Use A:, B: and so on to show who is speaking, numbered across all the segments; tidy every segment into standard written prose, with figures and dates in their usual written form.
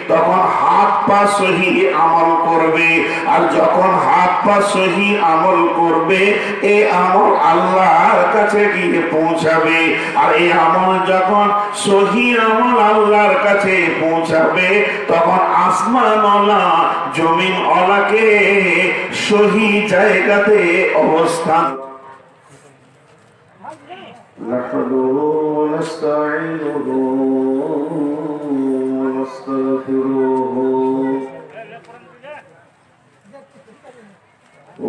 A: তখন হাত পা সহি আমল করবে। আর যখন হাত পা সহি আমল করবে, এই আমল আল্লাহর কাছে গিয়ে পৌঁছাবে। আর এই আমল যখন সহি আমল আল্লাহর কাছে পৌঁছাবে, তখন আসমানওয়ালা জমিন ওয়ালাকে সহি জায়গাতে অবস্থান। نحمده ونستعينه ونستغفره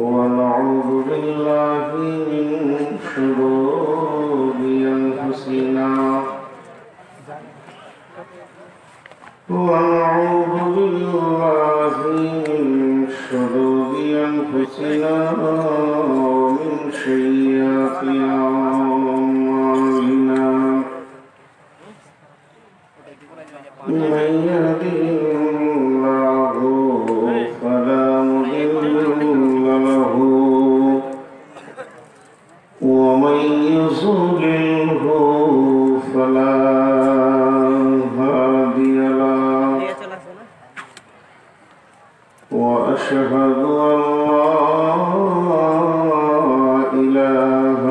A: ونعوذ بالله من شرور أنفسنا ونعوذ بالله من شرور أنفسنا ومن سيئات أعمالنا من يهده الله فلا مضل له ومن يضلله فلا هادي له وأشهد أن لا إله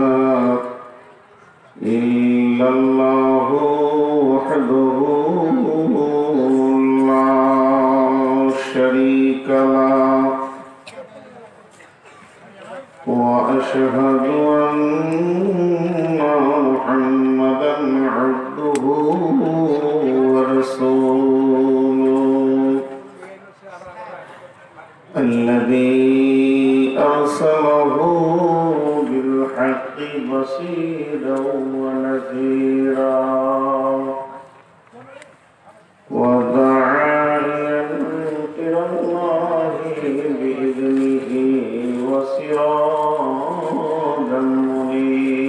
A: إلا الله وحده لا شريك له وأشهد أن محمدا عبده ورسوله الذي أرسله بالحق بشيرا ونذيرا وداعيا إلى الله بإذنه وسراجا منيرا.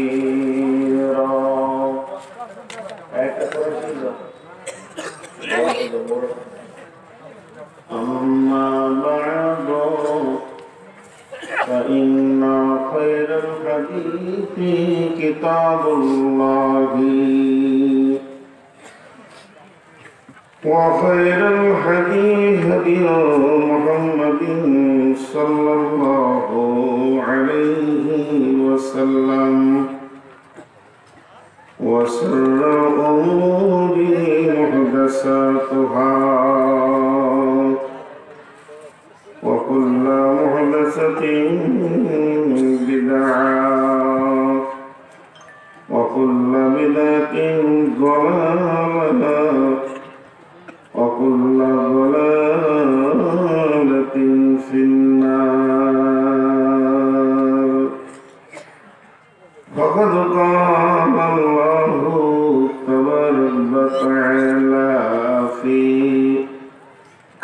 A: أما بعد فإن خير الحديث كتاب الله وخير الهدي هدي محمد صلى الله عليه وسلم وشر الأمور محدثاتها وكل محدثة بدعة وكل بدعة ضلالة وكل ضلالة في النار. فقد قال الله تبارك وتعالى في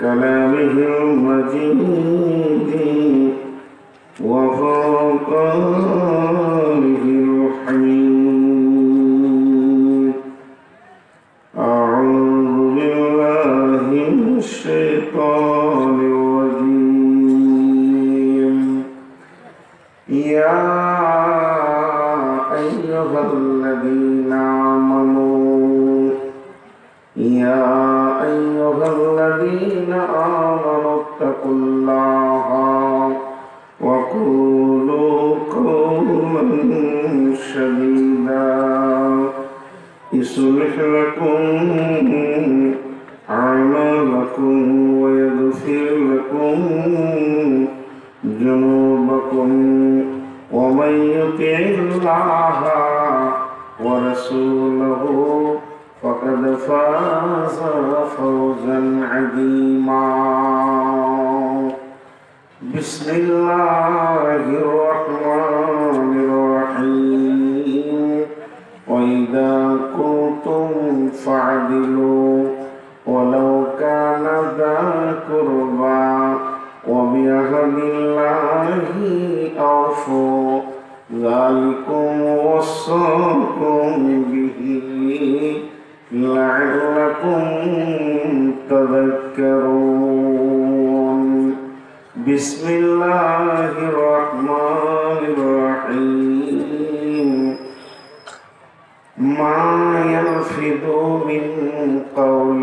A: كلامه المجيد وفرقانه الحميد. أعوذ بالله من الشيطان الرجيم. يا أيها الذين آمنوا اتقوا الله وقولوا قولا سديدا يصلح لكم أعمالكم ويغفر لكم ذنوبكم ومن يطع الله ورسوله فقد فاز فوزا عظيما. بسم الله الرحمن الرحيم. وإذا كنتم فاعدلوا ولو كان ذا قربى وبعهد الله أوفوا ذلكم وصاكم به لعلكم تذكرون. بسم الله الرحمن الرحيم. ما يلفظ من قول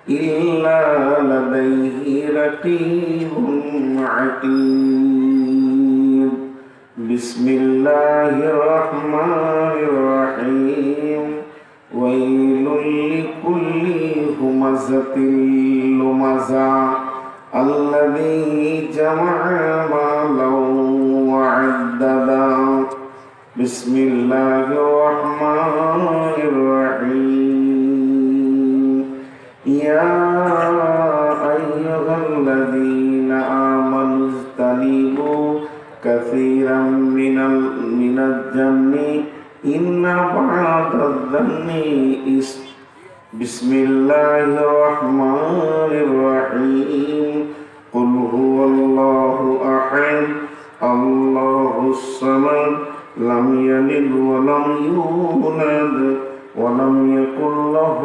A: إلا لديه رقيب عتيد بسم الله الرحمن الرحيم ويل لكل همزة لمزة الذي جمع مالا وعددا بسم الله الرحمن الرحيم يا أيها الذين آمنوا اجتنبوا كثيرا من الظن إن بعض الظن بسم الله الرحمن الرحيم قل هو الله أحد الله الصمد لم يلد ولم يولد ولم يكن له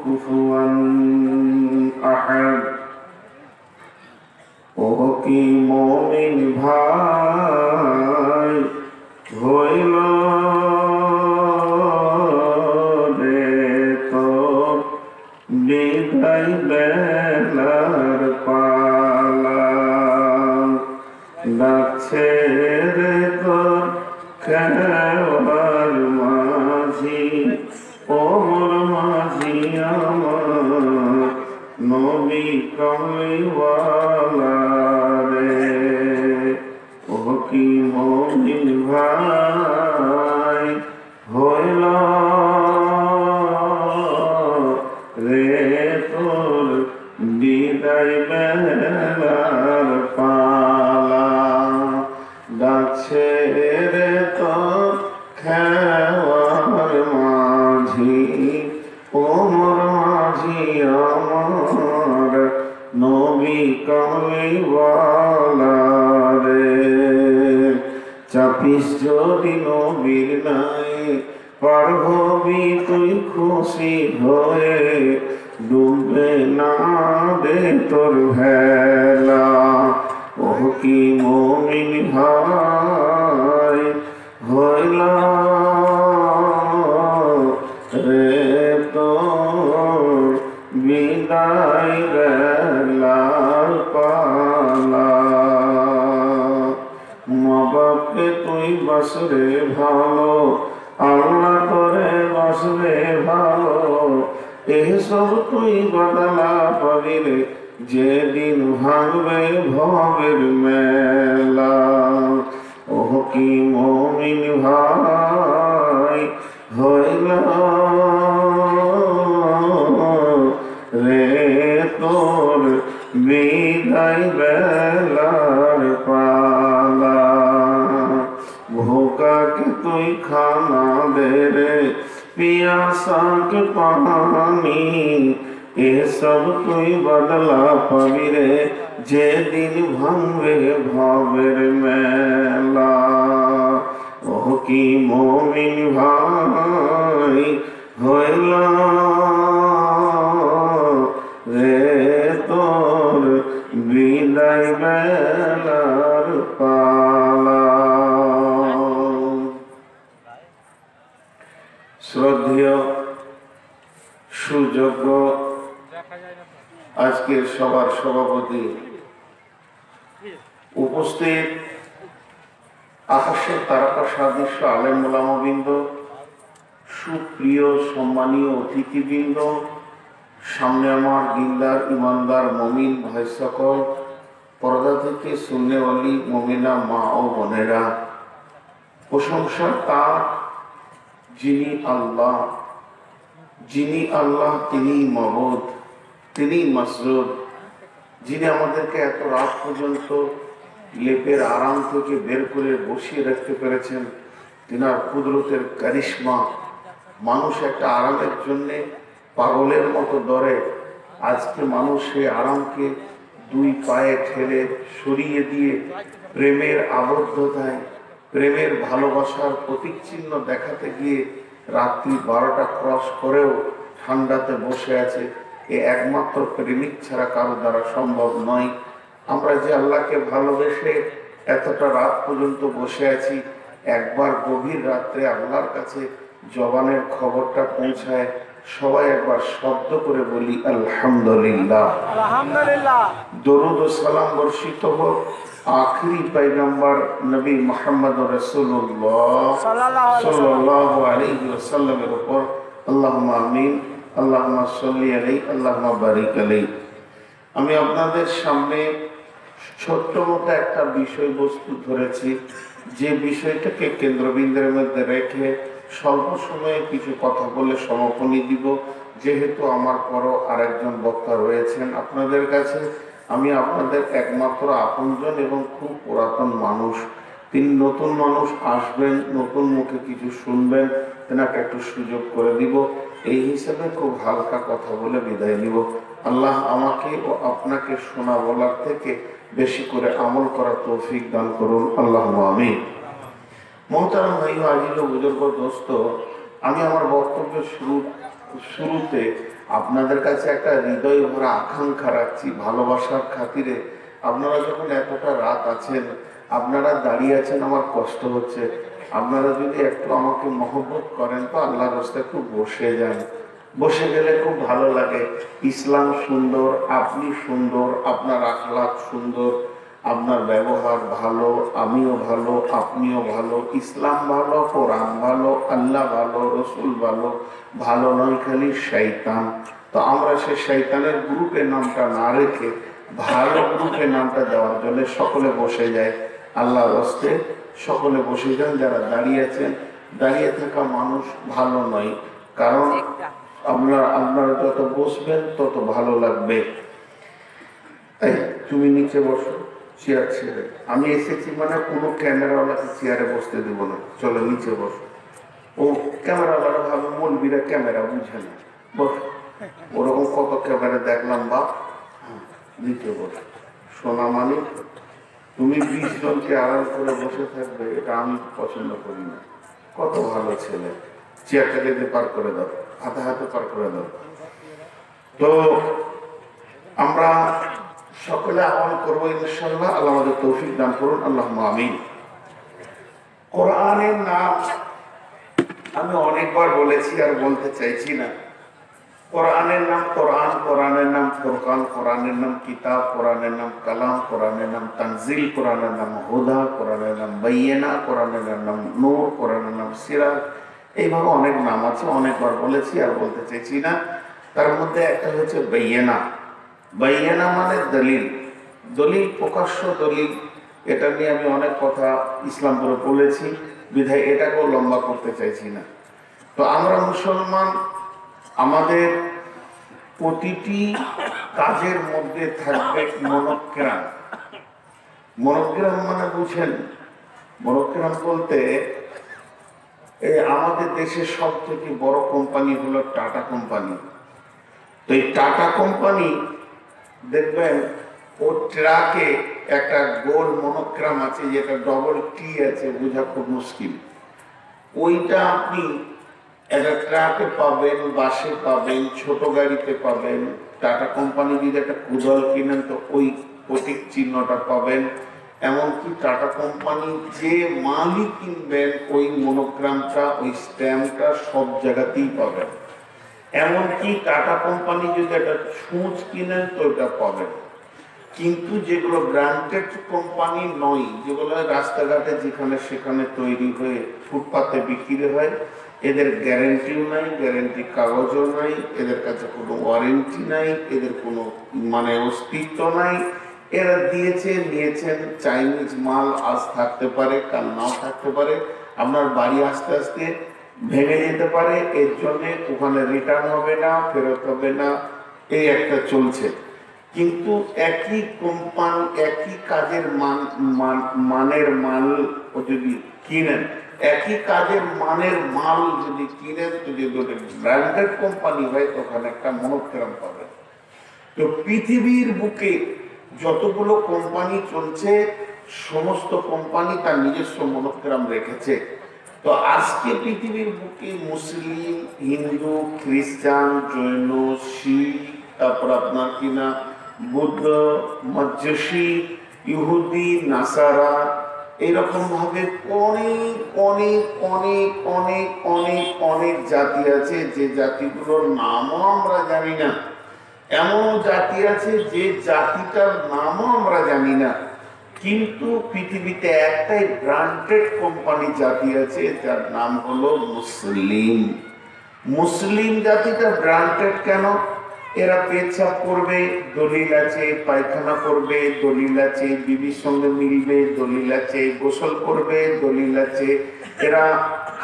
A: كفوا أحد ও কি মুমিন ভাই হইল রে তো বিদায় বেলার পালা ডাকছে রে তোর খেওয়ার মাঝি ওমর মাঝি আমার নবী কমলিওয়ালা রে ও কি মুমিন ভাই হইল রে তোর বিদায় বেলার পালা ডাকছে রে তোর খেওয়ার মাঝি ওমর মাঝি আমার নবী কমলিওয়ালা রে চাপিস যদি নবীর নাই পার হবি তুই খুশি হয়ে ডুবে না দে তোর ভেলা ও কি মুমিন ভাই হইল রে তোর বিদায় বেলার পালা মা বাপকে তুই বাসরে ভালো আল্লাহ করে বাসরে ভালো এসব তুই বদলা পাবি রে যেদিন ভাঙবে ভবের মেলা ও কি মুমিন ভাই হইল রে তোর বিদায় বেলার পালা ভোকাকে তুই খানা দে রে পিয়াসাকে পানি এসব তুই বদলা পাবি রে যেদিন ভাঙবে ভবের মেলা ও কি মুমিন ভাই হইল রে তোর বিদায় বেলার পালা শ্রদ্ধেয় সুযোগ্য আজকের সবার সভাপতি উপস্থিত আকাশের তারকা সাদৃশ্য আলেম ওলামাবৃন্দ সুপ্রিয় সম্মানীয় অতিথিবৃন্দ সামনে আমার দিনদার ইমানদার মমিন ভাই সকল পর্দা থেকে সুন্নেওয়ালি মমিনা মা ও বোনেরা প্রশংসা তার যিনি আল্লাহ তিনি মাবুদ তিনি মাসরুর যিনি আমাদেরকে এত রাত পর্যন্ত লেপের আরাম থেকে বের করে বসিয়ে রাখতে পেরেছেন তিনার কুদরতের কারিশমা মানুষ একটা আরামের জন্যে পাগলের মতো দরে আজকে মানুষ সেই আরামকে দুই পায়ে ঠেলে সরিয়ে দিয়ে প্রেমের আবদ্ধতায় প্রেমের ভালোবাসার প্রতীক চিহ্ন দেখাতে গিয়ে রাত্রি 12টা ক্রস করেও ঠান্ডাতে বসে আছে এ একমাত্র প্রেমিক ছাড়া কারো দ্বারা সম্ভব নয়। আমরা যে আল্লাহকে ভালোবেসে এতটা রাত পর্যন্ত বসে আছি একবার গভীর রাত্রে আল্লাহর কাছে জবানের খবরটা পৌঁছায় সবাই একবার শব্দ করে বলি আলহামদুলিল্লাহ।
B: আলহামদুলিল্লাহ।
A: দরুদ ও সালাম বর্ষিত হোক আখরি পয়গম্বর নবী মুহাম্মদ রাসূলুল্লাহ সাল্লাল্লাহু আলাইহি ওয়াসাল্লামের উপর। আল্লাহুম্মা আমিন। আল্লাহুম্মা সাল্লি আলাইহি আল্লাহুম্মা বারিক আলাইহি। আমি আপনাদের সামনে ছোট্ট মতো একটা বিষয়বস্তু ধরেছি, যে বিষয়টাকে কেন্দ্রবিন্দুর মধ্যে রেখে স্বল্প সময়ে কিছু কথা বলে সমাপনী দিব। যেহেতু আমার পরও আরেকজন বক্তা রয়েছেন আপনাদের কাছে, আমি আপনাদের একমাত্র আপনজন এবং খুব পুরাতন মানুষ। তিনি নতুন মানুষ, আসবেন, নতুন মুখে কিছু শুনবেন, তেনাকে একটু সুযোগ করে দিব। এই হিসাবে খুব হালকা কথা বলে বিদায় নিব। আল্লাহ আমাকে ও আপনাকে শোনা বলার থেকে বেশি করে আমল করার তৌফিক দান করুন, আল্লাহুম্মা আমিন। মোহতারাম ভাই ও আজিজ ও বুজুর্গ দোস্ত, আমি আমার বক্তব্য শুরুতে আপনাদের কাছে একটা হৃদয় ভরা আকাঙ্ক্ষা রাখছি, ভালোবাসার খাতিরে। আপনারা যখন এতটা রাত আছেন, আপনারা দাঁড়িয়ে আছেন, আমার কষ্ট হচ্ছে। আপনারা যদি একটু আমাকে মহব্বত করেন তো আল্লাহর রাস্তায় একটু বসে যান। বসে গেলে খুব ভালো লাগে। ইসলাম সুন্দর, আপনি সুন্দর, আপনার আখলাক সুন্দর, আপনার ব্যবহার ভালো, আমিও ভালো, আপনিও ভালো, ইসলাম ভালো, কোরআন ভালো, আল্লাহ ভালো, রসুল ভালো। ভালো নয় খালি শয়তান। তো আমরা সে শয়তানের গ্রুপে নামটা না রেখে ভালো গ্রুপে নামটা দেওয়ার জন্য সকলে বসে যায়। আল্লাহর রাস্তায় সকলে বসে যান। যারা দাঁড়িয়ে আছেন, দাঁড়িয়ে থাকা মানুষ ভালো নয়, কারণ আপনারা যত বসবেন তত ভালো লাগবে। এই তুমি নিচে বসো, চেয়ার ছেড়ে। আমি এসেছি মানে কোনো ক্যামেরাওয়ালাকে চেয়ারে বসতে দেবো না, চলো নিচে বসো। ও ক্যামেরাওয়ালা ভাবে মৌলবীরা ক্যামেরা বুঝে না, বসো। ওরকম কত ক্যামেরা দেখলাম বাপ। নিচে বসো। সোনা মানে তুমি 20 জনকে আড়াল করে বসে থাকবে, এটা আমি পছন্দ করি না। কত ভালো ছেলে, চেয়ারটাকে দিয়ে পার করে দাও, হাতে হাতে পার করে দাও। তো আমরা সকলে আমল করবো ইনশাআল্লাহ। আল্লাহ আমাদের তৌফিক দান করুন, আল্লাহুম্মা আমিন। কোরআনের নাম আমি অনেকবার বলেছি আর বলতে চাইছি না। কোরআনের নাম কোরআন, কোরআনের নাম ফুরকান, কোরআনের নাম কিতাব, কোরআনের নাম কালাম, কোরআনের নাম তানজিল, কোরআনের নাম হুদা, কোরআনের নাম বাইয়িনা, কোরআনের নাম নূর, কোরআনের নাম সিরাজ। এইভাবে অনেক নাম আছে, অনেকবার বলেছি আর বলতে চাইছি না। তার মধ্যে একটা হচ্ছে বাইয়িনা। বাইয়িনা মানে দলিল, দলিল, প্রকাশ্য দলিল। এটা নিয়ে আমি অনেক কথা ইসলামপুরে বলেছি, বিধায় এটাকেও লম্বা করতে চাইছি না। তো আমরা মুসলমান, আমাদের প্রতিটি কাজের মধ্যে থাকবে মনোগ্রাম। মনোগ্রাম মানে বুঝেন? মনোগ্রাম বলতে আমাদের দেশের সব থেকে বড় কোম্পানি হলো টাটা কোম্পানি। তো এই টাটা কোম্পানি দেখবেন ও ট্রাকে একটা গোল মনোগ্রাম আছে, যেটা ডবল টি আছে, বোঝা খুব মুশকিল। ওইটা আপনি একটা ট্রাকে পাবেন, বাসে পাবেন, ছোট গাড়িতে পাবেন। টাটা কোম্পানি যদি একটা কুদল কিনেন তো ওই প্রতীক চিহ্নটা পাবেন। এমনকি টাটা কোম্পানি যে মালই কিনবেন ওই মনোগ্রামটা, ওই স্ট্যাম্পটা সব জায়গাতেই পাবেন। এমনকি টাটা কোম্পানি যদি একটা ছুঁচ কিনেন তো ওটা পাবেন। কিন্তু যেগুলো ব্র্যান্ডেড কোম্পানি নয়, যেগুলো রাস্তাঘাটে যেখানে সেখানে তৈরি হয়ে ফুটপাতে বিক্রি হয়, এদের গ্যারেন্টিও নাই, গ্যারেন্টি কাগজও নাই, এদের কাছে কোনো ওয়ারেন্টি নাই, এদের কোনো মানে অস্তিত্ব নাই। এরা নিয়েছেন চাইনিজ মাল, আজ থাকতে পারে, কাল নাও থাকতে পারে। আপনার বাড়ি আস্তে আস্তে ভেঙে যেতে পারে, এর জন্য ওখানে রিটার্ন হবে না, ফেরত হবে না, এই একটা চলছে। কিন্তু একই কোম্পানি, একই কাজের মানের মাল যদি কিনেন, একই কাজের মানের মাল যদি কিনেন, যদি ব্র্যান্ডেড কোম্পানি হয় তখন একটা মনোগ্রাম পাবেন। তো পৃথিবীর বুকে যতগুলো কোম্পানি চলছে, সমস্ত কোম্পানি তার নিজস্ব মনোগ্রাম রেখেছে। তো আজকে পৃথিবীর বুকে মুসলিম, হিন্দু, খ্রিস্টান, জৈন, শিখ, তারপর আপনার কিনা বুদ্ধ, মজ্জসি, ইহুদি, নাসারা, এরকম ভাবে অনেক অনেক অনেক অনেক অনেক অনেক জাতি আছে যে জাতিগুলোর নামও আমরা জানি না। এমন জাতি আছে যে জাতিটার নামও আমরা জানি না, কিন্তু পৃথিবীতে একটাই ব্র্যান্ডেড কোম্পানি জাতি আছে যার নাম হলো মুসলিম। মুসলিম জাতিটা ব্র্যান্ডেড কেন? এরা পেচ্ছাপ করবে, দলিল আছে, পায়খানা করবে, দলিল আছে, বিবির সঙ্গে মিলবে, দলিল আছে, গোসল করবে, দলিল আছে, এরা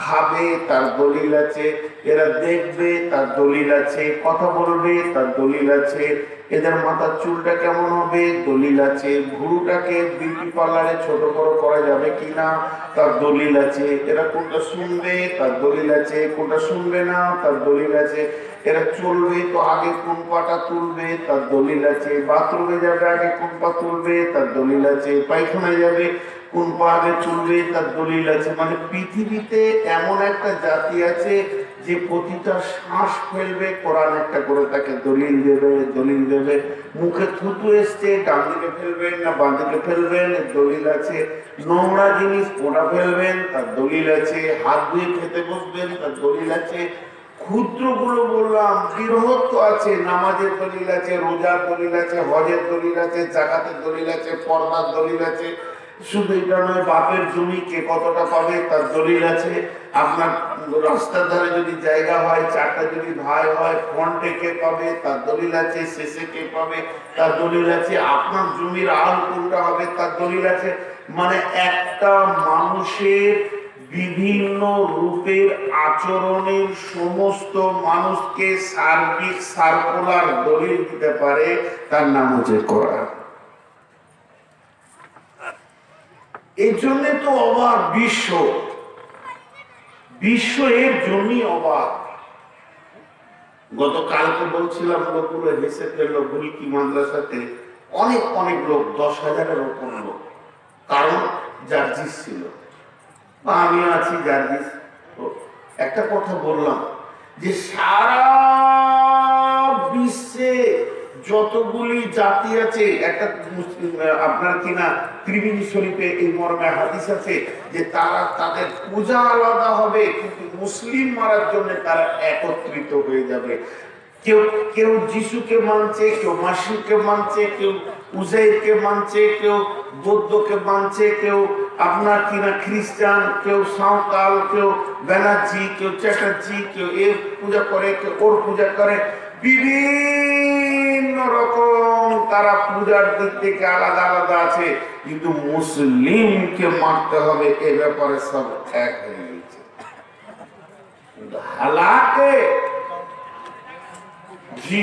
A: খাবে, তার দলিল আছে, এরা দেখবে, তার দলিল আছে, কথা বলবে, তার দলিল আছে, এদের মাথার চুলটা কেমন হবে, দলিল আছে, ভুরুটাকে বিউটি পার্লারে ছোট বড় করা যাবে কিনা, তার দলিল আছে, এরা কোনটা শুনবে, তার দলিল আছে, কোনটা শুনবে না, তার দলিল আছে, এরা চলবে তো আগে কোন পাটা তুলবে, তার দলিল আছে, বাথরুমে যাবে আগে কোন পা তুলবে, তার দলিল আছে, পায়খানায় যাবে কোন পা আগে তুলবে, তার দলিল আছে। মানে পৃথিবীতে এমন একটা জাতি আছে যে প্রতিটা শ্বাস ফেলবে কোরআন একটা করে তাকে দলিল দেবে, দলিল দেবে। মুখে থুতু এসছে, ডান দিকে ফেলবেন না বাঁ দিকে ফেলবেন, দলিল আছে। নোংরা জিনিস পোড়া ফেলবেন, তার দলিল আছে। হাত ধুয়ে খেতে বসবেন, তার দলিল আছে। ক্ষুদ্রগুলো বললাম, বৃহৎ তো আছে, নামাজের দলিল আছে, রোজার দলিল আছে, হজের দলিল আছে, জাকাতের দলিল আছে, পর্দার দলিল আছে। শুধু এটা নয়, বাপের জমি কে কতটা পাবে তার দলিল আছে। আপনার রাস্তার ধারে যদি জায়গা হয়, চারটা যদি ভাই হয়, ফ্রন্টে কে পাবে তার দলিল আছে, শেষে কে পাবে তার দলিল আছে। আপনার জমির আল কোনটা হবে তার দলিল আছে। মানে একটা মানুষের বিভিন্ন রূপের আচরণের সমস্ত মানুষকে সার্বিক সার্কুলার দলিল দিতে পারে, তার নাম হচ্ছে কোরআন। এই জন্য তো অবাক বিশ্ব, বিশ্ব এর জন্যই অবাক। গতকালকে বলছিলাম লোকগুলো হেসে ফেলল, ভুলকি মাদ্রাসাতে অনেক অনেক লোক, 10,000-এর উপর লোক, কারণ জার্জিস ছিল, আমিও আছি জার্জিস। একটা কথা বললাম যে সারা বিশ্বে যতগুলি জাতি আছে, একটা আপনার কিনা ত্রিবেণী শরীফে এই মর্মে হাদিস আছে যে তারা তাদের পূজা আলাদা হবে, কিন্তু মুসলিম মারার জন্য তারা একত্রিত হয়ে যাবে। কেউ কেউ যিশুকে মানছে, কেউ মাসিকে মানছে, কেউ উজাইরকে মানছে, কেউ বৌদ্ধকে মানছে, কেউ আপনার কিনা খ্রিস্টান, কেউ সাঁওতাল, কেউ ব্যানার্জি, কেউ চ্যাটার্জি, কেউ এর পূজা করে, কেউ ওর পূজা করে। বিভিন্ন রকম তারা পূজার দিক থেকে আলাদা আলাদা আছে, কিন্তু মুসলিমকে মানতে হবে এ ব্যাপারে সব এক হয়ে গেছে। হালাকে জি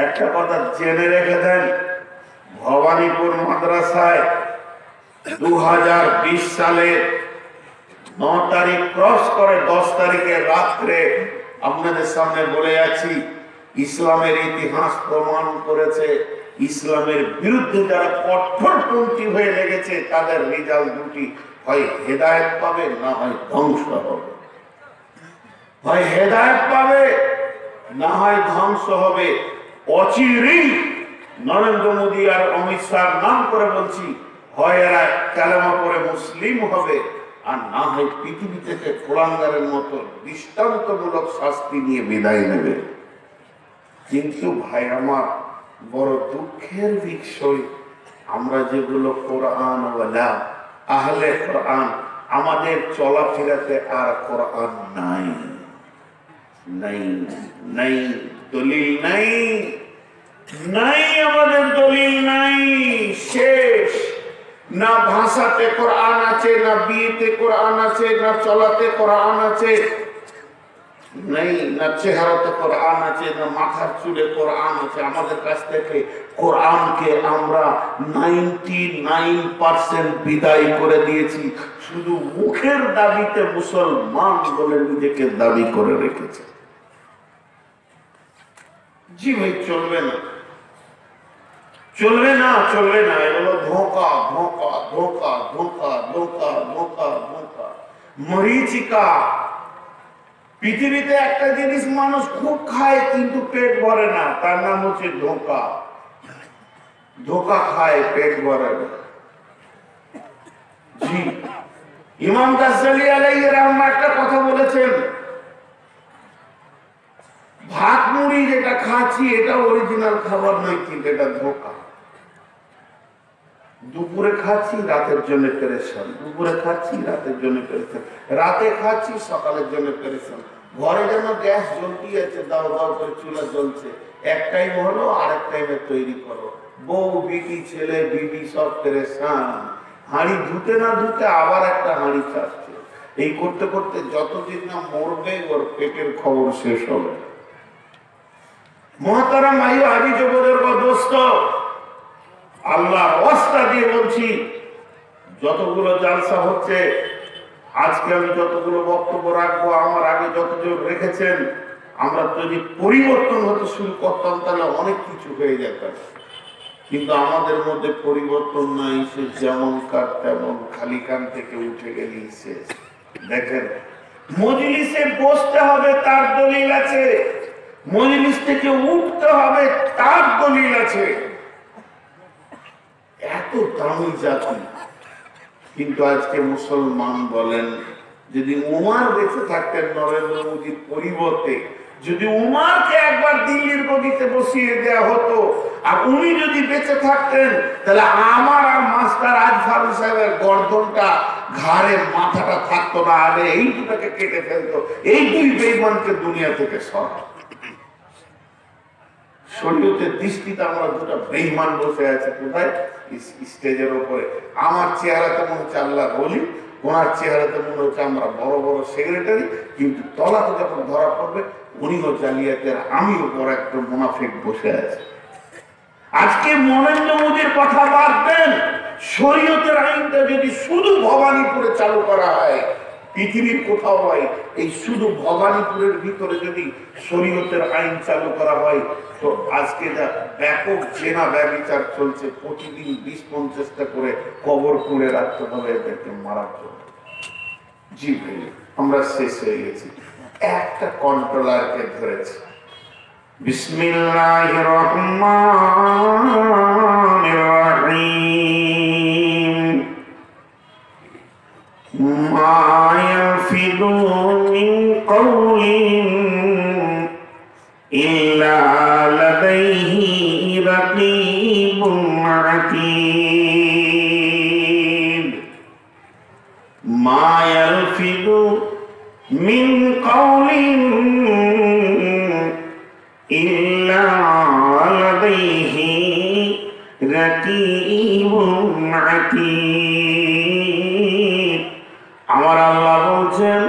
A: একটা কথা জেনে রেখে দেন, ভবানীপুর মাদ্রাসায় 2020 সালের 9 তারিখ ক্রস করে 10 তারিখের রাত্রে আপনাদের সামনে বলে আছি, ইসলামের ইতিহাস প্রমাণ করেছে ইসলামের বিরুদ্ধে যারা কঠোরপন্থী হয়ে লেগেছে তাদের রেজাল্ট দুটি, হয় হেদায়েত পাবে না হয় ধ্বংস হবে। হয় হেদায়েত পাবে না হয় ধ্বংস হবে। অচিরেই নরেন্দ্র মোদী আর অমিত শাহ নাম করে বলছি, হয় এরা কালেমা পড়ে মুসলিম হবে, আর না হয় পৃথিবী থেকে কোরআনের মতো দৃষ্টান্তমূলক শাস্তি নিয়ে বিদায় নেবে। কিন্তু ভাই আমার, বড় দুঃখের বিষয়, আমরা যেগুলো কোরআন ওয়ালা আহলে কোরআন, আমাদের চলাফেরাতে আর কোরআন নাই, নাই নাই, দলিল নাই, নাই, আমাদের দলিল নাই, শেষ। না ভাষাতে কোরআন আছে, না বিয়েতে কোরআন আছে, না চলাতে কোরআন আছে, নাই, না চেহারাতে কোরআন আছে, না মাথার চুলে কোরআন আছে। আমাদের কাছ থেকে কোরআনকে আমরা 99% বিদায় করে দিয়েছি, শুধু মুখের দাবিতে মুসলমান বলে নিজেকে দাবি করে রেখেছে। জি ভাই, চলবে না, চলবে না, চলবে না। এগুলো ধোঁকা, ধোঁকা, ধোঁকা, ধোঁকা, ধোঁকা, ধোঁকা, ধোঁকা, মরীচিকা। পৃথিবীতে একটা জিনিস মানুষ খুব খায় কিন্তু পেট ভরে না, তার নাম হচ্ছে ধোঁকা। ধোঁকা খায়, পেট ভরে না। জি, ইমাম গাজ্জালি আলাইহির রহমাহ একটা কথা বলেছেন, ভাত মুড়ি যেটা খাচ্ছি এটা অরিজিনাল খাবার নয়, কিন্তু এটা ধোঁকা। দুপুরে খাচ্ছি রাতের জন্য পেরেশান, দুপুরে খাচ্ছি রাতের জন্য পেরেশান, রাতে খাচ্ছি সকালের জন্য পেরেশান। ঘরে যেন গ্যাস জ্বলতি আছে, দাও দাও করে চুলা জ্বলছে, এক টাইম হলো আরেক টাইমে তৈরি করো, বউ বিটি ছেলে বিবি সব পেরেশান, হাঁড়ি ধুতে না ধুতে আবার একটা হাঁড়ি চাচ্ছে। এই করতে করতে যতদিন না মরবে ওর পেটের খবর শেষ হবে। মহতারাম ভাই আজি জবরের দোস্ত, আল্লাহ ওয়াস্তা দিয়ে বলছি, যতগুলো জালসা হচ্ছে আজকে আমি যতগুলো বক্তব্য রাখবো, আমার আগে যতজন রেখেছেন, আমরা যদি পরিবর্তন হতে শুরু করতাম তাহলে অনেক কিছু হয়ে যেত, কিন্তু আমাদের মধ্যে পরিবর্তন নাই। সে যেমন কার তেমন, খালি কান থেকে উঠে গেলেই শেষ। দেখেন, মজলিসে বসতে হবে তার দলিল আছে, মজলিস থেকে উঠতে হবে তার দলিল আছে। এত দামি জাতি, কিন্তু আজকে মুসলমান বলেন, যদি উমার বেঁচে থাকতেন নরেন্দ্র মোদীর পরিবর্তে, যদি উমারকে একবার দিল্লির গদিতে বসিয়ে দেওয়া হতো, আর উনি যদি বেঁচে থাকতেন, তাহলে আমার আর মাস্টার আজ ফারুক সাহেবের গর্দনটা, ঘাড়ের মাথাটা থাকতো না, আরে এই দুটাকে কেটে ফেলতো। এই দুই বেঈমানকে দুনিয়া থেকে সরা। শরীয়তের দৃষ্টিতে আমরা দুটা বেঈমান বসে আছে কোথায়? স্টেজের উপরে। আমার চেহারাতে মনে হচ্ছে আল্লাহ বলি, ওনার চেহারাতে মনে হচ্ছে আমরা বড় বড় সেক্রেটারি, কিন্তু তলাতে যখন ধরা পড়বে উনিও জালিয়াতের, আমিও বড় একটা মুনাফিক বসে আছে। আজকে নরেন্দ্র মোদীর কথা বাদ দেন, শরীয়তের আইনটা যদি শুধু ভবানীপুরে চালু করা হয়, পৃথিবীর কোথাও হয়, এই শুধু ভবানীপুরের ভিতরে যদি শরীয়তের আইন চালু করা হয়, তো আজকে যা ব্যাপক জেনা ব্যভিচার চলছে, প্রতিদিন 20-50টা করে কবর করে রাখতে হবে এদেরকে মারার জন্য। জি ভাই, আমরা শেষ হয়ে গেছি, একটা কন্ট্রোলারকে ধরেছি। বিসমিল্লাহির রহমানির রহিম। মা ইয়ালফিযু মিন কওলিন ইল্লা লাদাইহি রাকীবুন আতীদ। মা ইয়ালফিযু মিন কওলিন ইল্লা লাদাইহি রাকীবুন আতীদ। আমার আল্লাহ বলছেন,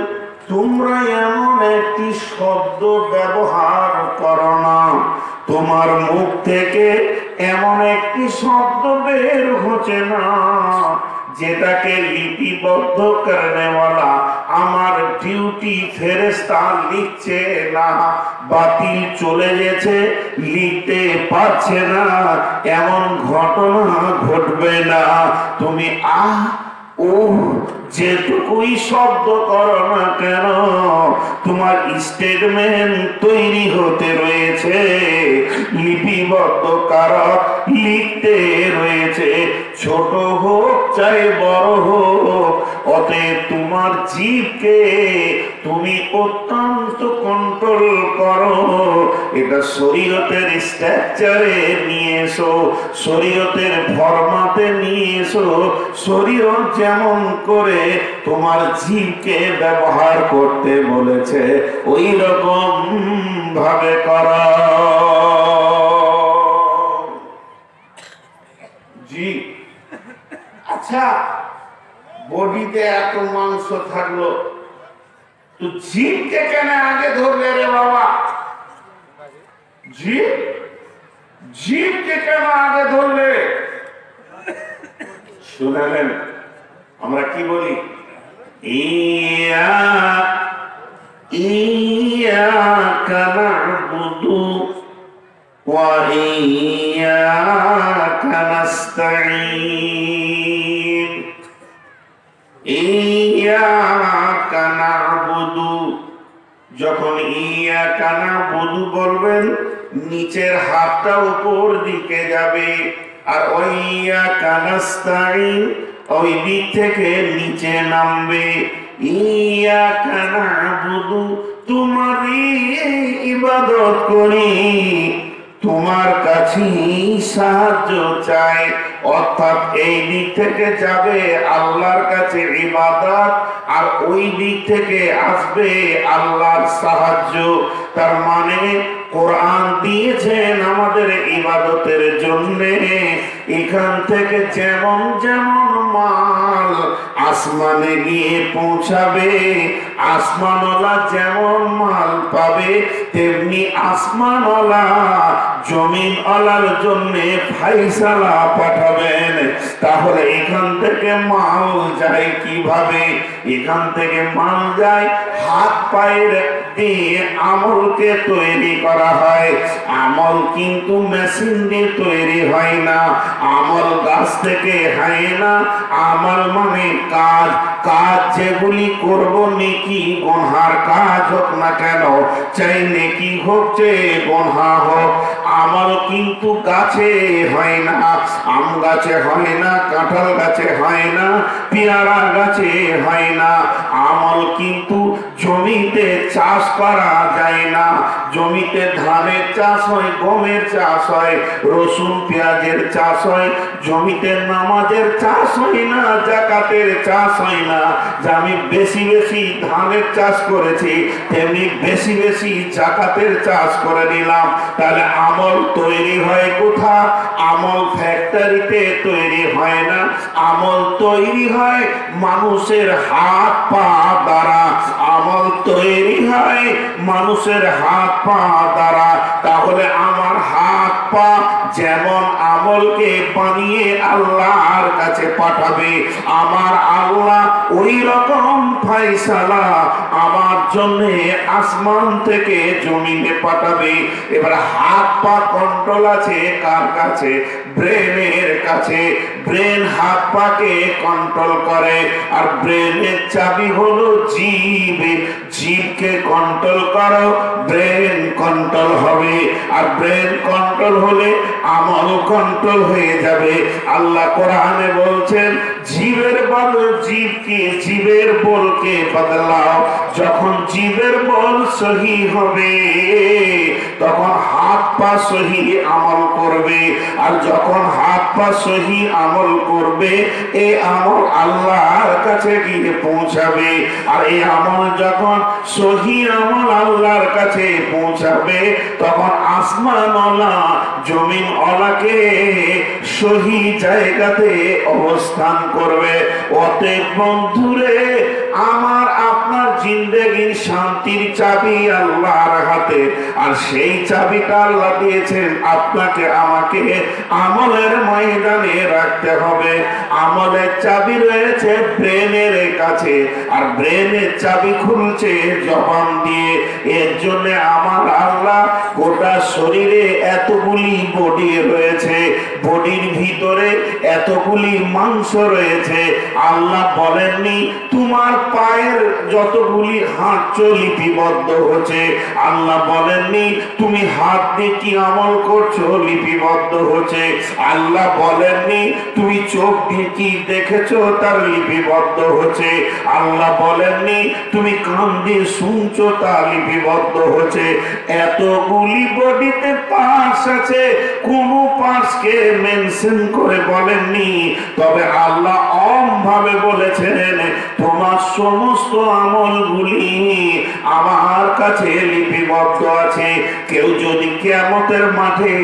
A: তোমরা এমন একটি শব্দ ব্যবহার করো না, তোমার মুখ থেকে এমন একটি শব্দ বের হচ্ছে না যেটাকে লিপিবদ্ধ করনেওয়ালা আমার ডিউটি ফেরেশতা লিখছে না, বাতিল চলে গেছে লিখতে পারছে না, এমন ঘটনা ঘটবে না। তুমি ও যেটুকুই শব্দ করো না কেন, তোমার স্টেটমেন্ট তৈরি হতে রয়েছে, লিপিবদ্ধ কারক লিখতে রয়েছে, ছোট হোক চাই বড় হোক। অতএব তোমার জীবকে তুমি অত্যন্ত কন্ট্রোল করো। এটা শরীয়তের স্ট্রাকচারে নিয়ে এসো, শরীয়তের ফরমাতে নিয়ে এসো। শরীয়ত যেমন করে তোমার জীবকে ব্যবহার করতে বলেছে, ওই রকম ভাবে করা। জি, আচ্ছা, বডিতে এত মাংস থাকলো, তো জিভকে কেন আগে ধরলে রে বাবা? জিভকে কেন আগে ধরলে? শুনালেন, আমরা কি বলি? ইয়াকা না'বুদু ওয়া ইয়াকা নাস্তাঈন। ইয়াকা না'বুদু, যখন ইয়াকা না'বুদু বলবেন, নিচের হাতটা উপর দিকে যাবে, আর ইয়াকা নাস্তাঈন ওই দিক থেকে নিচে নামবে। ইয়াকা না'বুদু, তোমারই ইবাদত করি, তোমার কাছে সাহায্য চাই। অর্থাৎ এই দিক থেকে যাবে আল্লাহর কাছে ইবাদত, আর ওই দিক থেকে আসবে আল্লাহর সাহায্য। তার মানে কোরআন দিয়েছেন আমাদের ইবাদতের জন্য। এখান থেকে যেমন যেমন মাল আসমানে গিয়ে পৌঁছাবে, আসমানওয়ালা যেমন মাল পাবে, তেমনি আসমানওয়ালা জমিনওয়ালার জন্য ফাইসালা পাঠাবেন। তাহলে এখান থেকে মাল যায় কিভাবে? এখান থেকে মাল যায় হাত পায়ের দিয়ে আমলকে তৈরি করা হয়। আমল কিন্তু মেশিন দিয়ে তৈরি হয় না, আমল গাছ থেকে হয় না। আমল মানে কাজ, কাজ যেগুলি করব, নেকি গুনহার কাজ হোক না কেন, চাই নেকি হোক চাই গুনহা হোক, আমল কিন্তু গাছে হয় না, আম গাছে হয় না, কাঁঠাল গাছে হয় না, পেয়ারা গাছে হয় না। আমল কিন্তু জমিতে চাষ করা যায় না। জমিতে ধানের চাষ হয়, গমের চাষ হয়, রসুন পেঁয়াজের চাষ হয়। জমিতে নামাজের চাষ হয় না, যাকাতের চাষ হয় না। যে আমি বেশি বেশি ধানের চাষ করেছি, তেমনি বেশি বেশি যাকাতের চাষ করে নিলাম। তাহলে আমল তৈরি হয় কোথা? আমল ফ্যাক্টরিতে তৈরি হয় না, আমল তৈরি হয় মানুষের হাত পা দ্বারা। আমল তৈরি হয় মানুষের হাত পা দ্বারা। তাহলে আমার হাত পা যেমন আমলকে বানিয়ে আল্লাহর কাছে পাঠাবে, আমার আল্লাহ ওই রকম ফায়সালা আমার জন্য আসমান থেকে জমিনে পাঠাবে। এবার হাত পা কন্ট্রোল আছে কার কাছে? ব্রেনের কাছে। ব্রেন হাত পাকে কন্ট্রোল করে, আর ব্রেনের চাবি হলো জিভ। জিভকে কন্ট্রোল করো, ব্রেন কন্ট্রোল হবে, আর ব্রেন কন্ট্রোল হলে আমল কন্ট্রোল হয়ে যাবে। আল্লাহ কোরআনে বলছেন, জীবের বদল জীবকে, জীবের বলকে বদলাও। যখন জীবের বল সহি হবে, তখন হাত পা সহি আমল করবে। আর যখন হাত পা সহি আমল করবে, এই আমল আল্লাহর কাছে গিয়ে পৌঁছাবে। আর এই আমল যখন সহি আমল আল্লাহর কাছে পৌঁছাবে, তখন আসমানওয়ালা জমিনওয়ালাকে সহি জায়গাতে অবস্থান করবে। অতএব বন্ধুরে, আমার আপনার জিন্দেগির শান্তির চাবি আল্লাহর হাতে, আর সেই চাবিটা আল্লাহ দিয়েছেন আপনাকে আমাকে আমলের ময়দানে রাখতে হবে। আমলের চাবি রয়েছে ব্রেনের কাছে, আর ব্রেনের চাবি খুলছে জবান দিয়ে। এর জন্য আমার আল্লাহ গোটা শরীরে এতগুলি বডি রয়েছে, বডির ভিতরে এতগুলি মাংস রয়েছে। আল্লাহ বলেননি তোমার পায়ের যতগুলি হাঁটু লিপিবদ্ধ হচ্ছে, আল্লাহ বলেননি তুমি হাত দিয়ে কি আমল করছো লিপিবদ্ধ হচ্ছে, আল্লাহ বলেননি তুমি চোখ দিয়ে কি দেখেছো তার লিপিবদ্ধ হচ্ছে, আল্লাহ বলেননি তুমি কান দিয়ে শুনছো তার লিপিবদ্ধ হচ্ছে। এতগুলি বডিতে পার্টস আছে, কোন পার্টসকে মেনশন করে বলেননি, তবে আল্লাহ অম ভাবে বলেছেন তোমার সমস্ত আমলগুলি আমার কাছে লিপিবদ্ধ আছে। কেউ যদি কিয়ামতের মাঠে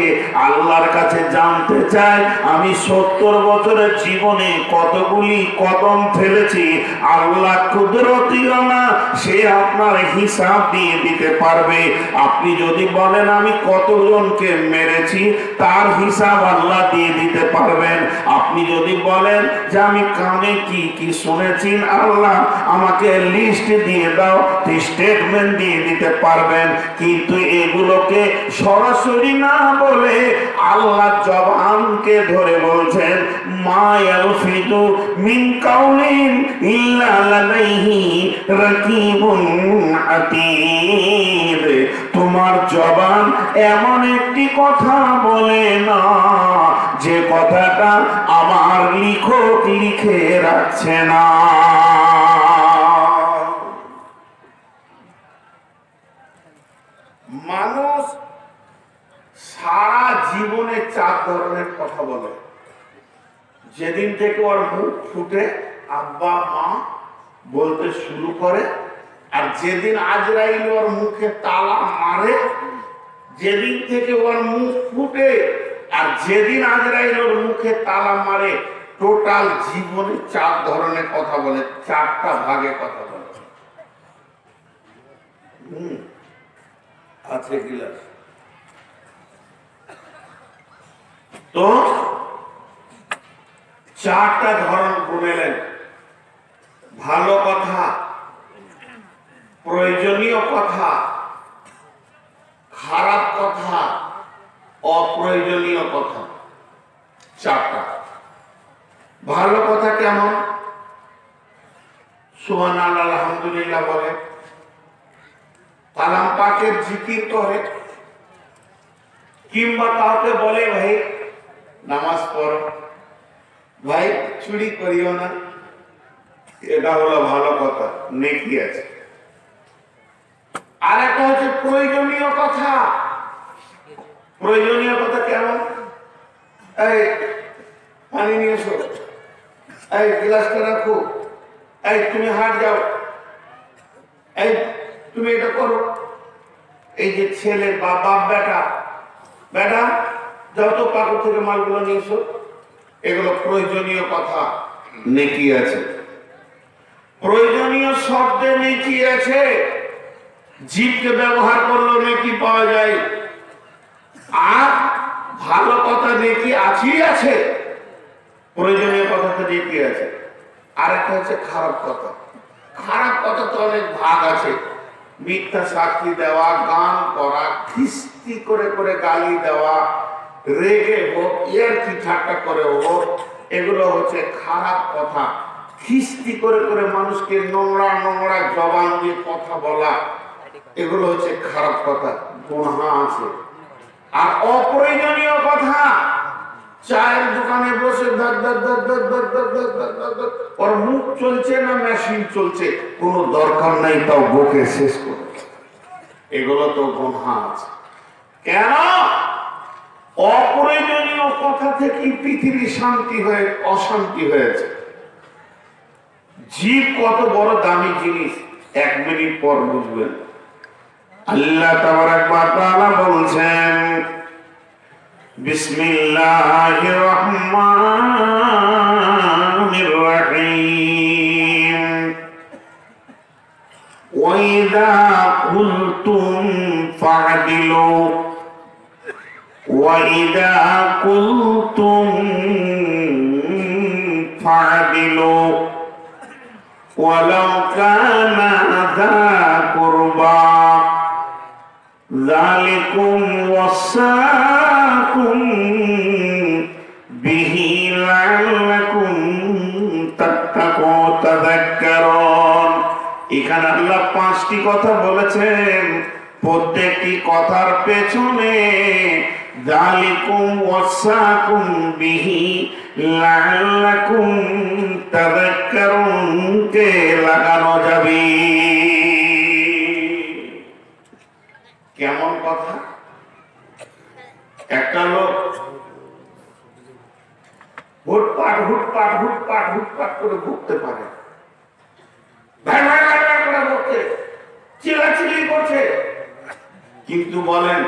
A: আল্লাহর কাছে জানতে চায় আমি 70 বছরের জীবনে কতগুলি কদম ফেলেছি, আল্লাহ কুদরতীয় না, সে আপনার হিসাব দিয়ে দিতে পারবে। আপনি যদি বলেন আমি কতজনকে মেরেছি, তার হিসাব আল্লাহ দিয়ে দিতে পারবেন। আপনি যদি বলেন যে আমি কানে কি কি শুনেছি, আল্লাহ আমাকে লিস্ট দিয়ে দাও, স্টেটমেন্ট দিয়ে দিতে পারবেন। কিন্তু এগুলোকে সরাসরি না বলে আল্লাহ জবানকে ধরে বলছেন মা ইয়ালফিদু মিন কাউলিন ইল্লা লাদাইহি রাকিবুন আতীদ। তোমার জবান এমন একটি কথা বলে না যে কথাটা আমার লিখক লিখে থাকছে না। মানুষ সারা জীবনে 4 ধরনের কথা বলে। যেদিন থেকে ওর মুখ ফুটে আব্বা মা বলতে শুরু করে, আর যেদিন আজরাইল ওর মুখে তালা মারে, যেদিন থেকে ওর মুখ ফুটে আর যেদিন আজরাইল ওর মুখে তালা মারে, টোটাল জীবনে 4 ধরনের কথা বলে, 4টা ভাগে কথা বলে। আছে গিলাস তো 4টা ধরন বলেলেন। ভালো কথা, প্রয়োজনীয় কথা, খারাপ কথা, অপ্রয়োজনীয় কথা, 4টা। ভালো কথা কেমন? সুবহানাল্লাহ আলহামদুলিল্লাহ বলে, কালাম পাকের জিকির করে, কিংবা কাউকে বলে ভাই নামাজ পড়ো, ভাই চুরি করিও না, এটা হলো ভালো কথা, নেকি আছে। আর একটা হচ্ছে প্রয়োজনীয় কথা। প্রয়োজনীয় কথা কেমন? এই পানি নিয়ে এসো, এই গ্লাসটা রাখো, এই তুমি হাট যাও, এই তুমি এটা করো। এই যে ছেলে বা বাপ বেটা, বেটা যাও তো পাকুর থেকে মালগুলো নিয়ে এসো, এগুলো প্রয়োজনীয় কথা, নেকি আছে। প্রয়োজনীয় শব্দে নেকি আছে, জীবকে ব্যবহার করলেও নেকি পাওয়া যায়। আর ভালো কথা নেকি আছেই আছে, প্রয়োজনীয় কথাতে নেকি আছে। আর একটা হচ্ছে খারাপ কথা। খারাপ কথা তো অনেক ভাগ আছে। মিথ্যা সাক্ষী দেওয়া, গান করা, খিস্তি করে করে গালি দেওয়া, রেগে হোক, ইয়ার্কি ঠাট্টা করে হোক, এগুলো হচ্ছে খারাপ কথা। খিস্তি করে করে মানুষকে নোংরা নোংরা জবান দিয়ে কথা বলা, এগুলো হচ্ছে খারাপ কথা, গুনাহ আছে। আর অপ্রয়োজনীয় কথা, চায়ের দোকানে বসে ওর মুখ চলছে না মেশিন চলছে, কোনো দরকার নাই, তাও বকে শেষ করে, এগুলো তো গুনাহ আছে। কেন? অপ্রয়োজনীয় কথা থেকে পৃথিবী শান্তি হয়ে অশান্তি হয়েছে। জীব কত বড় দামি জিনিস, 1 মিনিট পর বুঝবেন। আল্লাহ তাবারাক ওয়া তাআলা বলছেন, বিসমিল্লাহির রহমানির রহিম, ওয়া ইযা কুলতুম ফা'দিলু ওয়া ইযা কুলতুম ফা'দিলু ওয়ালাউ কানা যা কুরবা যালিকুম ওয়াসাকুম বিহি লাআল্লাকুম তাযাক্কারুন। এখানে আল্লাহ 5টি কথা বলেছেন, প্রত্যেকটি কথার পেছনে যালিকুম ওয়াসাকুম বিহি লাআল্লাকুম তাযাক্কারুন কে লাগানো যাবে। কেমন কথা? একটা লোক হুটপাট হুটপাট হুটপাট হুটপাট করে বকতে পারে, ভাই ভাই ভাই ভাই করে বকছে, চিল্লাচিল্লি করছে, কিন্তু বলেন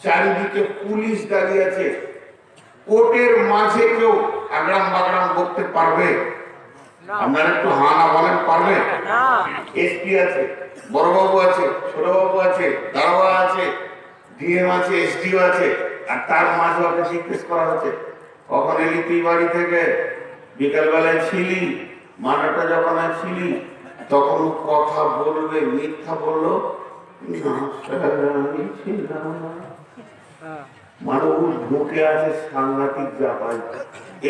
A: চারিদিকে পুলিশ দাঁড়িয়ে আছে, কোর্টের মাঝে কেউ আগড়াম বাগড়াম বকতে পারবে? আপনারা একটু হানা বলেন, পারবে? এসপি আছে, বড়বাবু আছে, ছোটবাবু আছে, দারোগা আছে, ডিএম আছে, এসডিও আছে, আর তার মাঝে ওকে জিজ্ঞেস করা হচ্ছে কখন এলি তুই বাড়ি থেকে? বিকাল বেলায় ছিলি, মানাটা যখন ছিলি, তখন কথা বলবে, মিথ্যা বললো মানে ও ঢুকে আছে সাংঘাতিক জাপায়,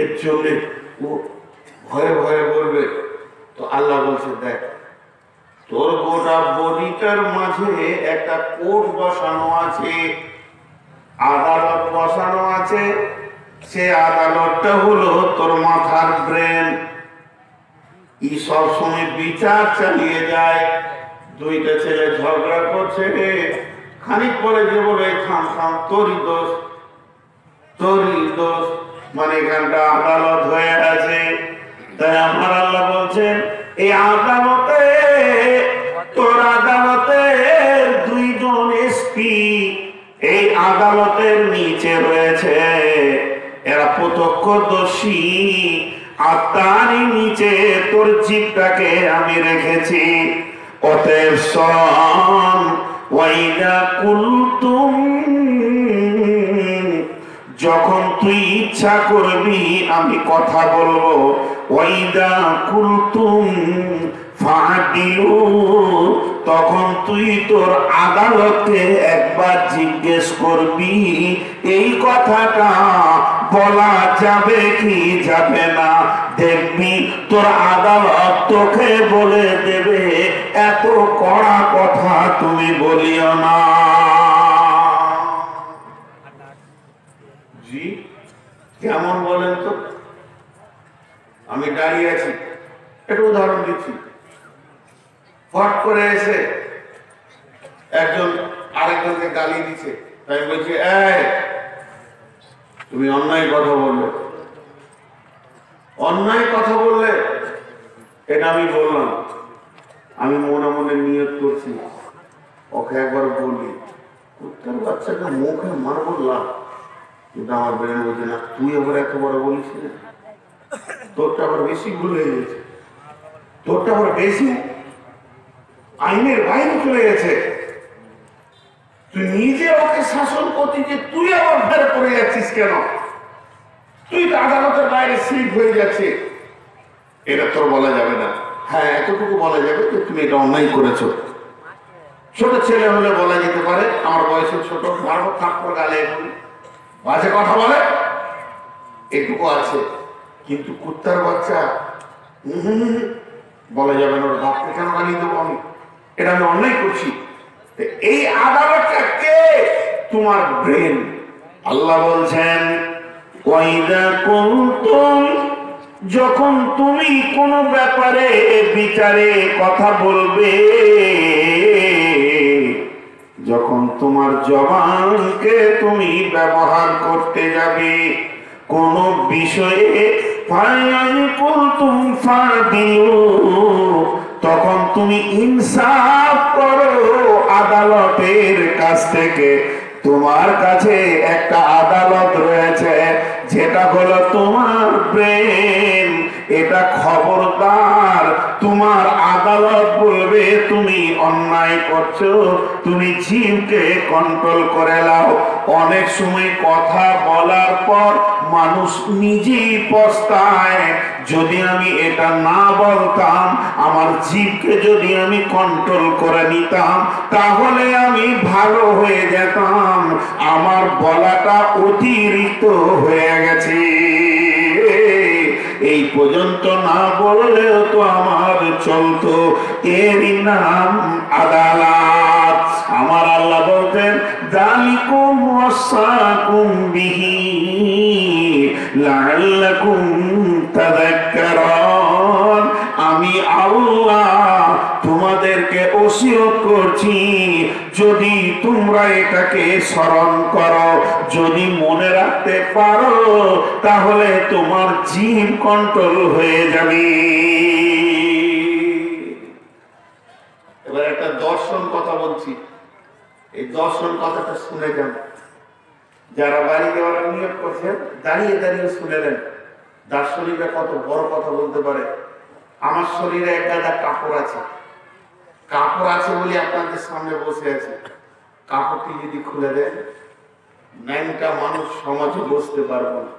A: এর জন্য ও ভয়ে ভয়ে বলবে। তো আল্লাহ বলছে, দেখ তোর গোটা বডিটার মাঝে একটা কোর্ট বসানো আছে, আদালত বসানো আছে, সে আদালতটা হলো তোর মাথার ব্রেন। ই সব সময় বিচার চালিয়ে যায়। দুইটা ছেলে ঝগড়া করছে, খানিক পরে যে বলে থাম থাম, তোরই দোষ, তোরই দোষ, মানে এখানটা আদালত হয়ে আছে। তাই আমার আল্লাহ বলছেন এই আদালতে, তোর আদালতে দুইজন এসপি এই আদালতের নিচে রয়েছে, এরা প্রত্যক্ষদর্শী, আর তারই নিচে তোর জিভটাকে আমি রেখেছি। অতএব শোন, ওয়াইদা কুলতুম, যখন তুই ইচ্ছা করবি আমি কথা বলবো, ওয়াইদা কুলতুম ফাদিলু, তখন তুই তোর আদালতকে একবার জিজ্ঞেস করবি এই কথাটা বলা যাবে কি যাবে না। দেখবি তোর আদালত তোকে বলে দেবে এত কড়া কথা তুমি বলিও না। জি কেমন বলেন তো? আমি দাঁড়িয়ে আছি, একটা উদাহরণ দিচ্ছি। হট করে এসে একজন আরেকজনকে গালি দিচ্ছে, তাই বলছি এই তুমি অন্যায় কথা বললে, অন্যায় কথা বললে। এটা আমি বললাম, আমি মনে মনে নিয়ত করছি ওকে একবার বলি, কুত্তার বাচ্চাকে মুখে মার বললাম, কিন্তু আমার ব্রেন বলছে না তুই আবার এত বড় বলিস না, তোরটা আবার বেশি ভুল হয়ে গেছে, তোরটা আবার বেশি আইনের বাইরে চলে গেছে। তুই নিজে ওকে শাসন করতে যে তুই আবার ফের করে যাচ্ছিস কেন? তুই তো আদালতের বাইরে স্লিপ হয়ে যাচ্ছে, এটা তোর বলা যাবে না। হ্যাঁ এতটুকু বলা যাবে যে তুমি এটা অন্যায় করেছো। ছোট ছেলে হলে বলা যেতে পারে, আমার বয়সে ছোট, মারবো থাপ্পড় গালে, বাজে কথা বলে, এটুকু আছে। কিন্তু কুত্তার বাচ্চা বলা যাবে না, ওর বাপকে কেন গালি দেবো আমি, এটা আমি অন্যায় করছি। এই আদালতটা কে? তোমার ব্রেন। আল্লাহ বলছেন ওয়াইদা কুনতুম, যখন তুমি কোন ব্যাপারে বিচারে কথা বলবে, যখন তোমার জবানকে তুমি ব্যবহার করতে যাবে কোন বিষয়ে, তখন তুমি ইনসাফ করো আদালতের কাছ থেকে। তোমার কাছে একটা আদালত রয়েছে, যেটা হলো তোমার ব্রেন। এটা খবরদার, তোমার আদালত বলবে তুমি অন্যায় করছো, তুমি জিভকে কন্ট্রোল করে নাও। অনেক সময় কথা বলার পর মানুষ নিজেই পস্তায়, যদি আমি এটা না বলতাম, আমার জিভকে যদি আমি কন্ট্রোল করে নিতাম, তাহলে আমি ভালো হয়ে যেতাম। আমার বলাটা অতিরিক্ত হয়ে গেছে, এই পর্যন্ত না বললেও তো আমার চলতো। এরই নাম আদালত। আমার আল্লাহ বলতেন যালিকুম ওয়াসাকুম বিহি লাআল্লাকুম তাযাক্কারুন। আমি আল্লাহ তোমাদেরকে ওসিয়ত করছি, যদি তোমরা এটাকে স্মরণ করো, যদি মনে রাখতে পারো, তাহলে তোমার জিভ কন্ট্রোল হয়ে যাবে। এবার একটা দর্শন কথা বলছি, এই দর্শন কথাটা শুনে যান। যারা বাড়ি যাওয়ার নিয়োগ করছেন দাঁড়িয়ে দাঁড়িয়ে শুনে নেন, দার্শনিকরা কত বড় কথা বলতে পারে। আমার শরীরে এক গাদা কাপড় আছে, কাপড় আছে বলে আপনাদের সামনে বসে আছে। কাপড়টি যদি খুলে দেন, ন্যাংটা মানুষ সমাজে বসতে পারবো না।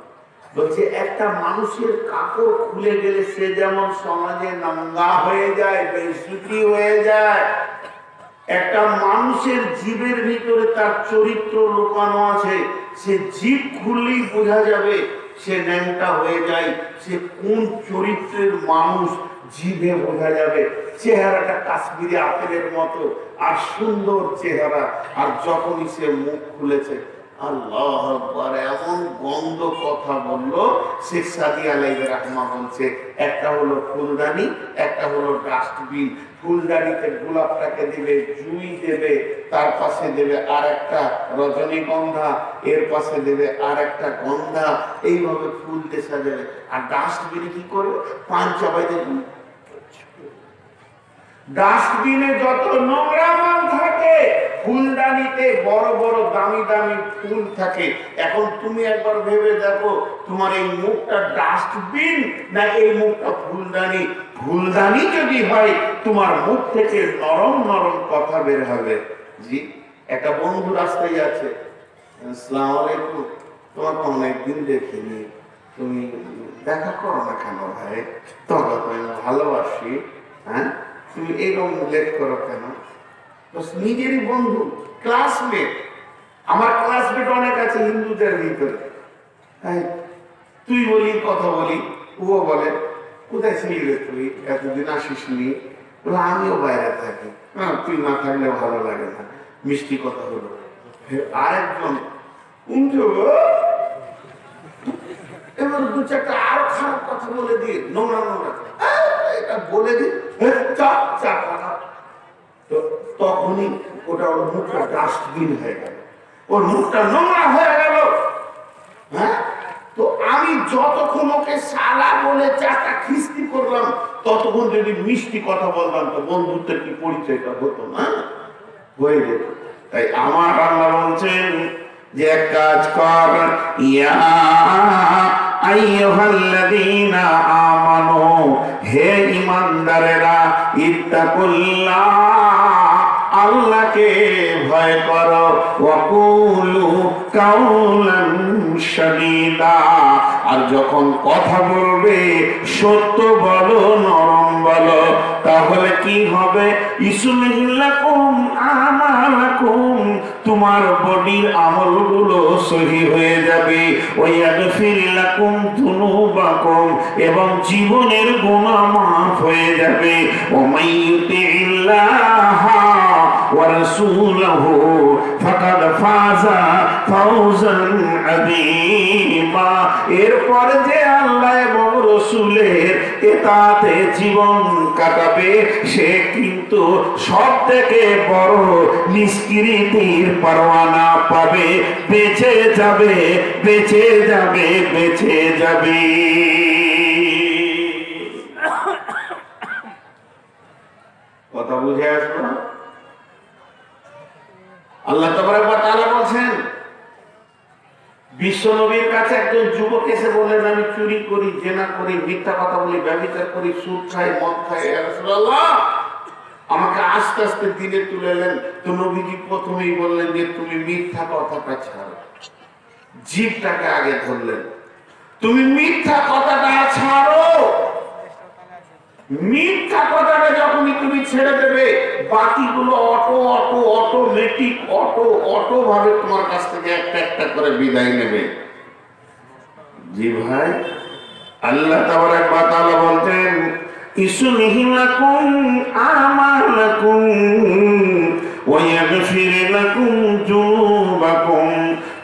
A: বলছে একটা মানুষের কাপড় খুলে গেলে সে যেমন সমাজে নাঙ্গা হয়ে যায়, বেইজ্জতি হয়ে যায়, একটা মানুষের জীবের ভিতরে তার চরিত্র লুকানো আছে। সে জীব খুললেই বোঝা যাবে সে ন্যাংটা হয়ে যায়, সে কোন চরিত্রের মানুষ, জিভে বোঝা যাবে। চেহারাটা কাশ্মীরি আপেলের মতো আর সুন্দর চেহারা, আর যখনই সে মুখ খুলেছে আল্লাহ আকবার, এমন গন্ধ, কত কথা বললো শেখ সাদি আলাইহির রাহমা বলছে, একটা হলো ফুলদানি, একটা হলো ডাস্টবিন। ফুলদানিতে গোলাপটাকে দিবে, জুই দেবে, তার পাশে দেবে আর একটা রজনীগন্ধা, এর পাশে দেবে আর একটা গন্ধা, এইভাবে ফুল দিয়ে সাজাবে। আর ডাস্টবিনে কি করবে? পান চাপাই দেবে। ডাস্টবিনে যত নোংরা মাল থাকে, ফুলদানিতে বড় বড় দামি দামি ফুল থাকে। এখন তুমি একবার ভেবে দেখো, তোমার এই মুখটা ডাস্টবিন না এই মুখটা ফুলদানি? ফুলদানি যদি হয়, তোমার মুখ থেকে নরম নরম কথা বের হবে। জি, একটা বন্ধু রাস্তায় আছে, আসসালামু আলাইকুম, তোমাকে অনেকদিন দেখিনি, তুমি দেখা করো না কেন ভাই? তোমাকে তো আমি ভালোবাসি, হ্যাঁ, তুমি এরকম লেট করো কেন? নিজেরই বন্ধু, ক্লাসমেট। আমার ক্লাসমেট অনেক আছে হিন্দুদের ভিতরে, তুই বলি কথা বলি, ও বলে কোথায় ছিলি রে তুই, এতদিন আসিস নি? আমিও বাইরে থাকি, তুই না থাকলে ভালো লাগে না, মিষ্টি কথা হলো। আরেকজন এবার দু চারটা আরো খারাপ কথা বলে দিয়ে, নোংরা নোংরা এটা বলে দি, তো তখনই ওটা ওর মুখটা ডাস্টবিন হয়ে গেল, ওর মুখটা নোংরা হয়ে গেল। হ্যাঁ, তো আমি যতক্ষণ ওকে সালা বলে চাটা খিস্তি করলাম, ততক্ষণ যদি মিষ্টি কথা বললাম তো বন্ধুত্বের কি পরিচয়টা হতো না? হয়ে যেত। তাই আমার আল্লাহ বলছেন যে এক কাজ কর, ইয়া আইয়ুহাল্লাযীনা আমানু, হে ঈমানদারেরা, ইত্তাকুল্লাহ, আল্লাহকে ভয় করো, ওয়া কুলু কাওলান সাদীদা, আর যখন কথা বলবে সত্য বলো, নরম বলো, তাহলে কি হবে? ইসলিহ লাকুম আমালাকুম, তোমার বডির আমলগুলো সহি হয়ে যাবে, ওয়া ইয়াগফির লাকুম যুনুবাকুম, এবং জীবনের গুনাহ মাফ হয়ে যাবে। ওয়া মাইয়ুতিল্লাহা ওয়া রাসূলাহু ফাকাদ ফাযা ফাওজান আযীমা, এরপর যে আল্লাহ এবং রাসূলের ইতাআতে জীবন কাটাবে, সে কিন্তু সবথেকে বড় নিষ্কৃতির পরওয়ানা পাবে, বেঁচে যাবে, বেঁচে যাবে, বেঁচে যাবে। কথা বুঝে আসলো? আল্লাহ তাবারক ওয়া তাআলা বলেন, বিশ্ব নবীর কাছে একজন যুবক এসে বললেন, আমি চুরি করি, জেনা করি, মিথ্যা কথা বলি, ব্যভিচার করি, সুদ খাই, মদ খাই, ইয়া রাসূলুল্লাহ, আমাকে আস্তে আস্তে দিনে তুলে এলেন। তো নবীজি প্রথমেই বললেন যে তুমি মিথ্যা কথাটা ছাড়ো, জিভটাকে আগে ধরলেন, তুমি মিথ্যা কথাটা ছাড়ো। মিথ্যা কথাটা যখনই তুমি ছেড়ে দেবে, বাকিগুলো অটোমেটিক অটো ভাবে তোমার কাছ থেকে একটা একটা করে বিদায় নেবে। জি ভাই, আল্লাহ তাবারক ওয়া তাআলা বলতেন, ইসলিহ লাকুম আমালাকুম ওয়া ইয়াগফির লাকুম যুনুবাকুম,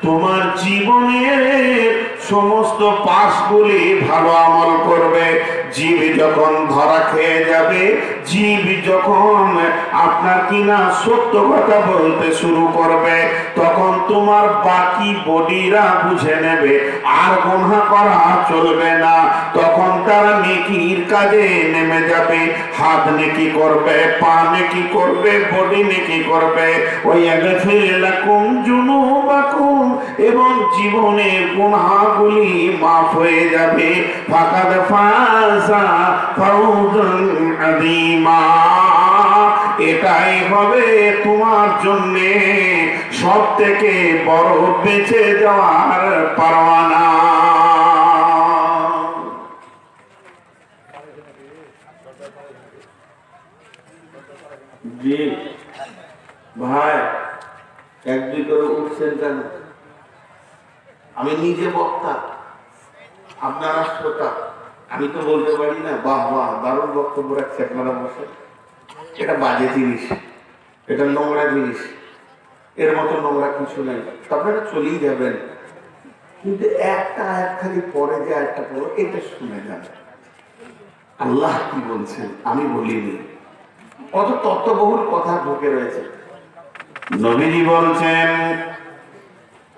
A: তোমার জীবনের সমস্ত পাশগুলি ভালো আমল করবে। জীব যখন ধরা খেয়ে যাবে, জীব যখন আপনার কিনা সত্য কথা বলতে শুরু করবে, তখন তোমার বাকি বডিরা বুঝে নেবে আর গুনাহ করা চলবে না। তখন তারা নেকির কাজে নেমে যাবে, হাত নেকি করবে, পা নেকি করবে, বডি নেকি করবে। ওয়া ইয়াগফির লাকুম যুনুবাকুম, এবং জীবনের গুনাহগুলি মাফ হয়ে যাবে। ফাকাদ ফাযা ফাওজান আযীমা, এটাই হবে তোমার জন্য সবথেকে বড় বেঁচে যাওয়ার পরওয়ানা। জি ভাই, এক দুই করে উঠছেন কেন? আমি নিজে বক্তা, আপনারা শ্রোতা, আমি তো বলতে পারি না বাহ বাহ দারুণ বক্তব্য রাখছে আপনারা বসে। এটা বাজে জিনিস, এটা নোংরা জিনিস, এর মতো নোংরা কিছু নেই, আপনারা চলেই যাবেন।
B: কিন্তু একটা আয়াত খালি পরে যে আয়াতটা পড়ো এটা শুনে যান আল্লাহ কি বলছেন, আমি বলিনি। কত তত্ত্ববহুল কথা ঢুকে রয়েছে।
A: নবীজি বলছেন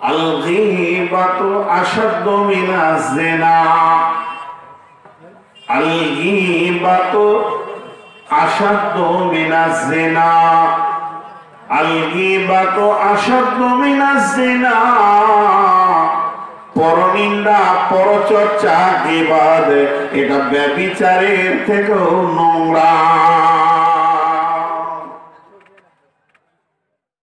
A: আল গীবাতু আশাদ্দু মিনাজ জিনা, আল গীবাতু আশাদ্দু মিনাজ জিনা, আল গীবাতু আশাদ্দু মিনাজ জিনা। পরনিন্দা, পরচর্চা, গীবাত এটা ব্যভিচারের থেকেও নোংরা।